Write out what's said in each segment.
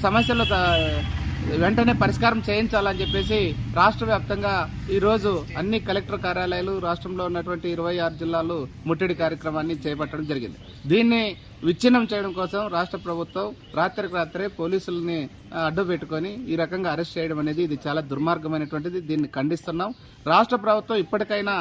సమస్యలు వెంటనే పరిష్కారం చేయించాలని చెప్పేసి రాష్ట్ర వ్యాప్తంగా ఈరోజు అన్ని కలెక్టర్ కార్యాలయాలు, రాష్ట్రంలో ఉన్నటువంటి 26 జిల్లాలు ముట్టడి కార్యక్రమాన్ని చేపట్టడం జరిగింది. దీన్ని విచ్ఛిన్నం చేయడం కోసం రాష్ట్ర ప్రభుత్వం రాత్రికి రాత్రే పోలీసుల్ని అడ్డు పెట్టుకుని ఈ రకంగా అరెస్ట్ చేయడం అనేది ఇది చాలా దుర్మార్గమైనటువంటిది. దీన్ని ఖండిస్తున్నాం. రాష్ట్ర ప్రభుత్వం ఇప్పటికైనా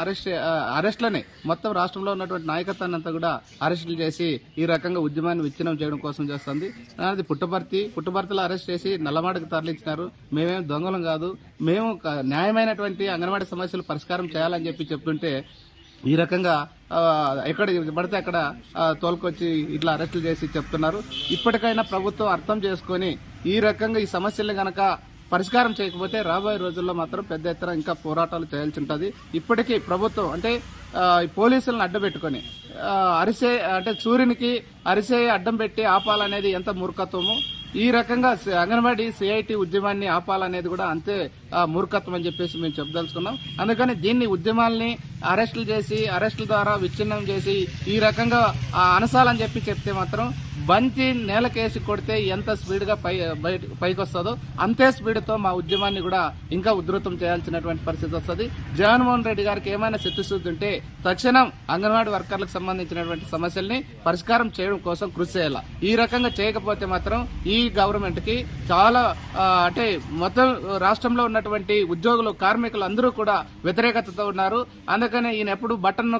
అరెస్టులనే మొత్తం రాష్ట్రంలో ఉన్నటువంటి నాయకత్వాన్ని అంతా కూడా అరెస్టులు చేసి ఈ రకంగా ఉద్యమాన్ని విచ్ఛిన్నం చేయడం కోసం చేస్తుంది. అది పుట్టపర్తిలో అరెస్ట్ చేసి నల్లమాడకు తరలించినారు. మేమేం దొంగలం కాదు, మేము న్యాయమైనటువంటి అంగన్వాడీ సమస్యలు పరిష్కారం చేయాలని చెప్తుంటే ఈ రకంగా ఎక్కడ పడితే అక్కడ తోలుకొచ్చి ఇట్లా అరెస్టులు చేసి చెప్తున్నారు. ఇప్పటికైనా ప్రభుత్వం అర్థం చేసుకుని ఈ రకంగా ఈ సమస్యల్ని గనక పరిష్కారం చేయకపోతే రాబోయే రోజుల్లో మాత్రం పెద్ద ఎత్తున ఇంకా పోరాటాలు చేయాల్సి ఉంటుంది. ఇప్పటికీ ప్రభుత్వం అంటే పోలీసులను అడ్డుపెట్టుకుని సూర్యునికి అరిసే అడ్డం పెట్టి ఆపాలనేది ఎంత మూర్ఖత్వమో, ఈ రకంగా అంగన్వాడీ సిఐటి ఉద్యమాన్ని ఆపాలనేది కూడా అంతే మూర్ఖత్వం అని చెప్పేసి మేము చెప్పదలుచుకున్నాం. అందుకని దీన్ని ఉద్యమాల్ని అరెస్టులు చేసి అరెస్టుల ద్వారా విచ్ఛిన్నం చేసి ఈ రకంగా అనసాలని చెప్తే మాత్రం బంతి నేలకేసి కొడితే ఎంత స్పీడ్ గా పైకి వస్తుందో అంతే స్పీడ్ తో మా ఉద్యమాన్ని కూడా ఇంకా ఉధృతం చేయాల్సినటువంటి పరిస్థితి వస్తుంది. జగన్మోహన్ రెడ్డి గారికి ఏమైనా చిత్తశుద్ధి ఉంటే తక్షణం అంగన్వాడీ వర్కర్లకు సంబంధించినటువంటి సమస్యల్ని పరిష్కారం చేయడం కోసం కృషి చేయాలి. ఈ రకంగా చేయకపోతే మాత్రం ఈ గవర్నమెంట్ కి చాలా మొత్తం రాష్ట్రంలో ఉన్నటువంటి ఉద్యోగులు, కార్మికులు అందరూ కూడా వ్యతిరేకతతో ఉన్నారు. అందుకనే ఈయన ఎప్పుడు బటన్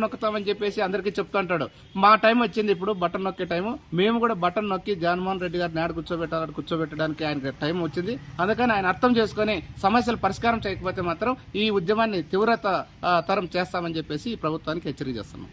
నొక్కుతాం అని చెప్పేసి అందరికీ చెప్తుంటాడు. మా టైం వచ్చింది, ఇప్పుడు బటన్ నొక్కే టైం. మేము కూడా బటన్ నొక్కి జగన్మోహన్ రెడ్డి గారిని నాడు కూర్చోబెట్టడానికి ఆయన టైం వచ్చింది. అందుకని ఆయన అర్థం చేసుకుని సమస్యలు పరిష్కారం చేయకపోతే మాత్రం ఈ ఉద్యమాన్ని తీవ్రత తరం చేస్తామని చెప్పేసి ఈ ప్రభుత్వానికి హెచ్చరిక చేస్తున్నాం.